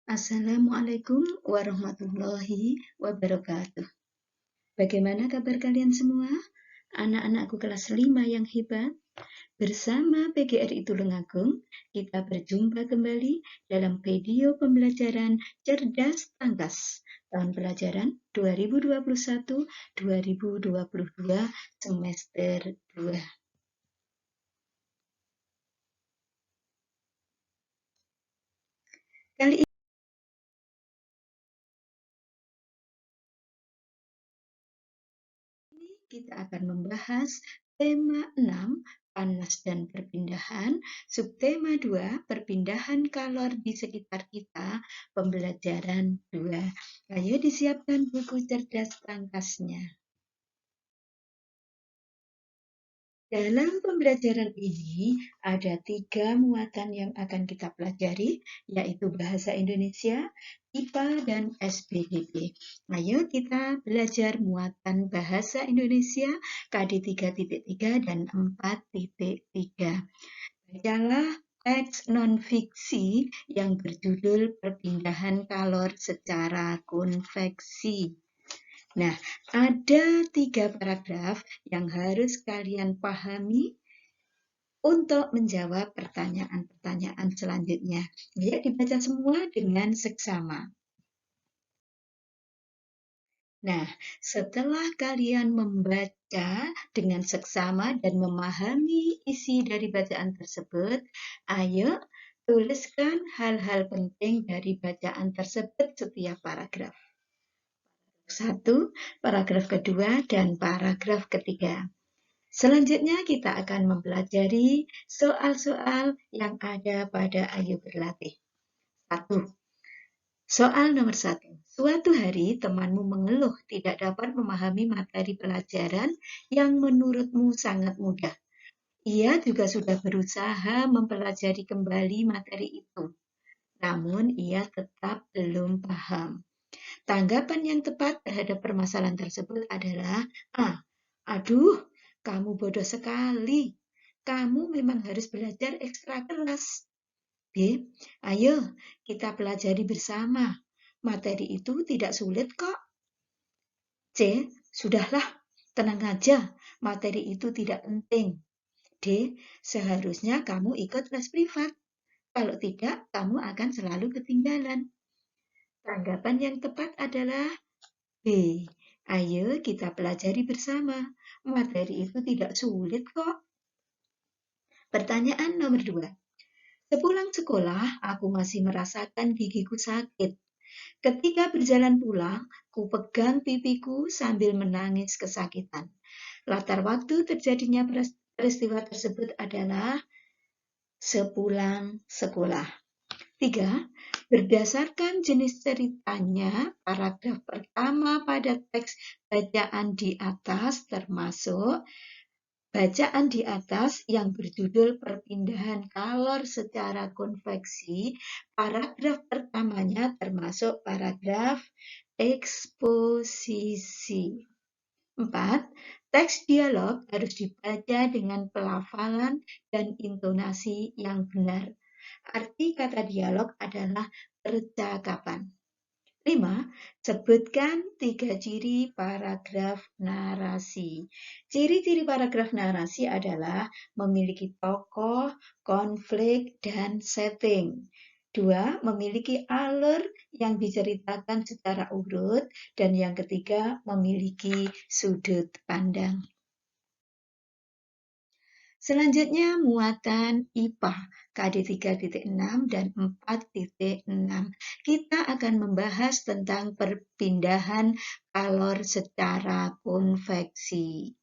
Assalamualaikum warahmatullahi wabarakatuh. Bagaimana kabar kalian semua? Anak-anakku kelas 5 yang hebat. Bersama PGRI Tulungagung, kita berjumpa kembali dalam video pembelajaran Cerdas Tangkas tahun pelajaran 2021-2022 semester 2. Kali ini kita akan membahas tema 6, panas dan perpindahan, subtema 2, perpindahan kalor di sekitar kita, pembelajaran 2. Ayo disiapkan buku cerdas tangkasnya. Dalam pembelajaran ini ada 3 muatan yang akan kita pelajari, yaitu bahasa Indonesia, IPA, dan SPDB. Ayo kita belajar muatan bahasa Indonesia KD 3.3 dan 4.3. Bacalah teks non-fiksi yang berjudul Perpindahan Kalor Secara Konveksi. Nah, ada 3 paragraf yang harus kalian pahami untuk menjawab pertanyaan-pertanyaan selanjutnya. Ya, dibaca semua dengan seksama. Nah, setelah kalian membaca dengan seksama dan memahami isi dari bacaan tersebut, ayo tuliskan hal-hal penting dari bacaan tersebut setiap paragraf. 1, paragraf kedua, dan paragraf ketiga. Selanjutnya kita akan mempelajari soal-soal yang ada pada Ayo Berlatih. 1. Soal nomor 1. Suatu hari temanmu mengeluh tidak dapat memahami materi pelajaran yang menurutmu sangat mudah. Ia juga sudah berusaha mempelajari kembali materi itu. Namun ia tetap belum paham. Tanggapan yang tepat terhadap permasalahan tersebut adalah A. Aduh, kamu bodoh sekali. Kamu memang harus belajar ekstra keras. B. Ayo, kita pelajari bersama. Materi itu tidak sulit kok. C. Sudahlah, tenang aja. Materi itu tidak penting. D. Seharusnya kamu ikut les privat. Kalau tidak, kamu akan selalu ketinggalan. Tanggapan yang tepat adalah B. Ayo kita pelajari bersama. Materi itu tidak sulit kok. Pertanyaan nomor 2. Sepulang sekolah, aku masih merasakan gigiku sakit. Ketika berjalan pulang, ku pegang pipiku sambil menangis kesakitan. Latar waktu terjadinya peristiwa tersebut adalah sepulang sekolah. 3. Berdasarkan jenis ceritanya, paragraf pertama pada teks bacaan di atas termasuk bacaan di atas yang berjudul Perpindahan Kalor Secara Konveksi. Paragraf pertamanya termasuk paragraf eksposisi. 4. Teks dialog harus dibaca dengan pelafalan dan intonasi yang benar. Arti kata dialog adalah percakapan. 5. Sebutkan 3 ciri paragraf narasi. Ciri-ciri paragraf narasi adalah memiliki tokoh, konflik, dan setting. 2. Memiliki alur yang diceritakan secara urut. Dan yang ketiga, memiliki sudut pandang. Selanjutnya muatan IPA KD 3.6 dan 4.6. Kita akan membahas tentang perpindahan kalor secara konveksi.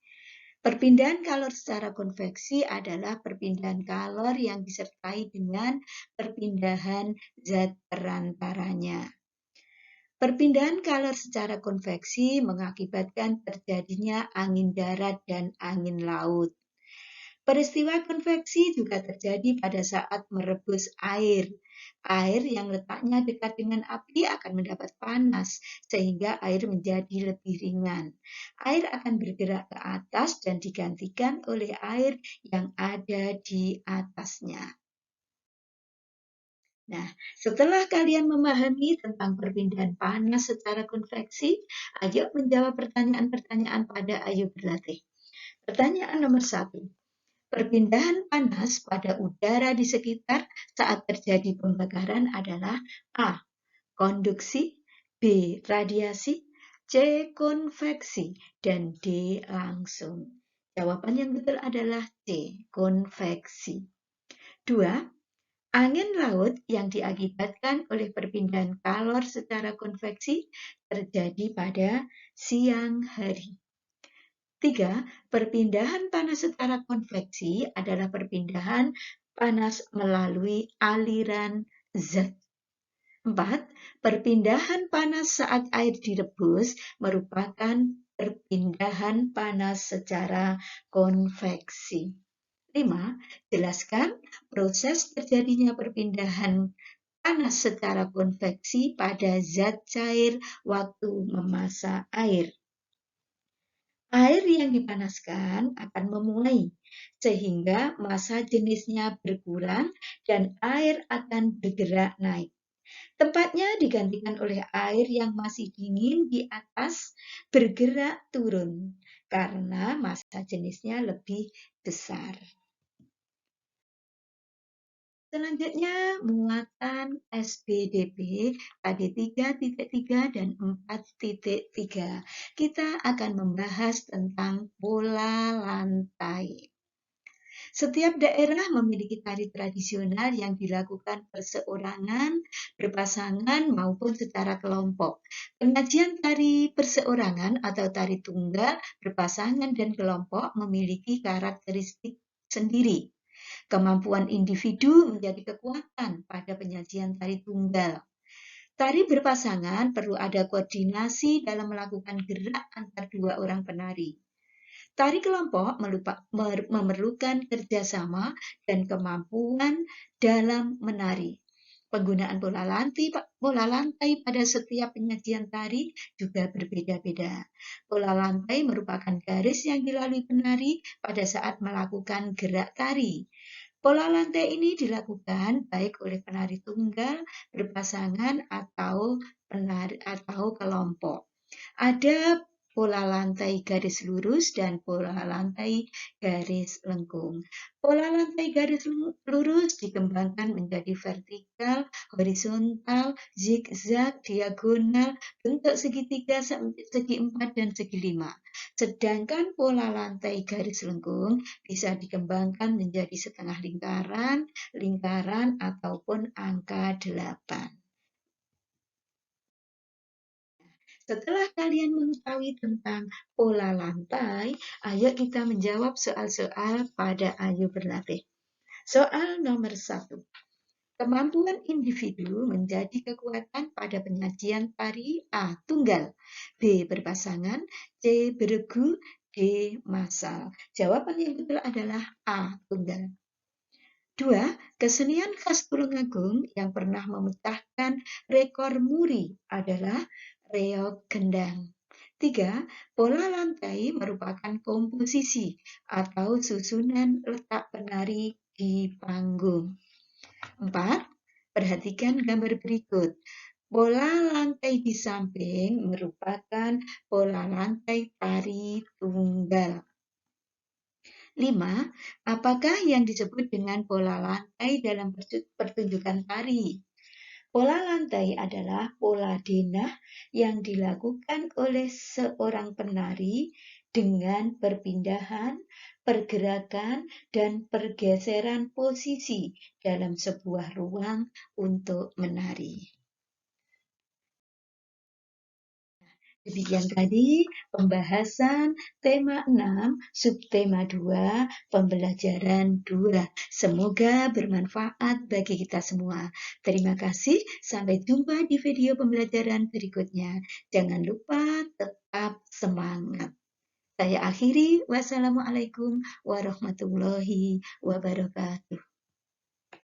Perpindahan kalor secara konveksi adalah perpindahan kalor yang disertai dengan perpindahan zat perantaranya. Perpindahan kalor secara konveksi mengakibatkan terjadinya angin darat dan angin laut. Peristiwa konveksi juga terjadi pada saat merebus air. Air yang letaknya dekat dengan api akan mendapat panas, sehingga air menjadi lebih ringan. Air akan bergerak ke atas dan digantikan oleh air yang ada di atasnya. Nah, setelah kalian memahami tentang perpindahan panas secara konveksi, ayo menjawab pertanyaan-pertanyaan pada Ayo Berlatih. Pertanyaan nomor 1. Perpindahan panas pada udara di sekitar saat terjadi pembakaran adalah A. Konduksi, B. Radiasi, C. Konveksi, dan D. Langsung. Jawaban yang betul adalah C. Konveksi. 2. Angin laut yang diakibatkan oleh perpindahan kalor secara konveksi terjadi pada siang hari. 3. Perpindahan panas secara konveksi adalah perpindahan panas melalui aliran zat. 4. Perpindahan panas saat air direbus merupakan perpindahan panas secara konveksi. 5. Jelaskan proses terjadinya perpindahan panas secara konveksi pada zat cair waktu memasak air. Air yang dipanaskan akan memuai, sehingga massa jenisnya berkurang dan air akan bergerak naik. Tempatnya digantikan oleh air yang masih dingin di atas bergerak turun, karena massa jenisnya lebih besar. Selanjutnya, muatan SPDP pada 3.3 dan 4.3. Kita akan membahas tentang pola lantai. Setiap daerah memiliki tari tradisional yang dilakukan perseorangan, berpasangan, maupun secara kelompok. Penyajian tari perseorangan atau tari tunggal, berpasangan, dan kelompok memiliki karakteristik sendiri. Kemampuan individu menjadi kekuatan pada penyajian tari tunggal. Tari berpasangan perlu ada koordinasi dalam melakukan gerak antar dua orang penari. Tari kelompok memerlukan kerjasama dan kemampuan dalam menari. Penggunaan pola lantai pada setiap penyajian tari juga berbeda-beda. Pola lantai merupakan garis yang dilalui penari pada saat melakukan gerak tari. Pola lantai ini dilakukan baik oleh penari tunggal, berpasangan, atau kelompok. Ada pola lantai garis lurus dan pola lantai garis lengkung. Pola lantai garis lurus dikembangkan menjadi vertikal, horizontal, zigzag, diagonal, bentuk segitiga, segi 4, dan segi 5. Sedangkan pola lantai garis lengkung bisa dikembangkan menjadi setengah lingkaran, lingkaran, ataupun angka 8. Setelah kalian mengetahui tentang pola lantai, ayo kita menjawab soal-soal pada Ayo Berlatih. Soal nomor 1. Kemampuan individu menjadi kekuatan pada penyajian tari A. Tunggal, B. Berpasangan, C. beregu, D. massal. Jawaban yang betul adalah A. Tunggal. 2. Kesenian khas Tulungagung yang pernah memecahkan rekor muri adalah reog gendang. 3. Pola lantai merupakan komposisi atau susunan letak penari di panggung. 4. Perhatikan gambar berikut. Pola lantai di samping merupakan pola lantai tari tunggal. 5. Apakah yang disebut dengan pola lantai dalam pertunjukan tari? Pola lantai adalah pola denah yang dilakukan oleh seorang penari dengan perpindahan, pergerakan, dan pergeseran posisi dalam sebuah ruang untuk menari. Demikian tadi pembahasan tema 6, subtema 2, pembelajaran 2. Semoga bermanfaat bagi kita semua. Terima kasih, sampai jumpa di video pembelajaran berikutnya. Jangan lupa tetap semangat. Saya akhiri, wassalamualaikum warahmatullahi wabarakatuh.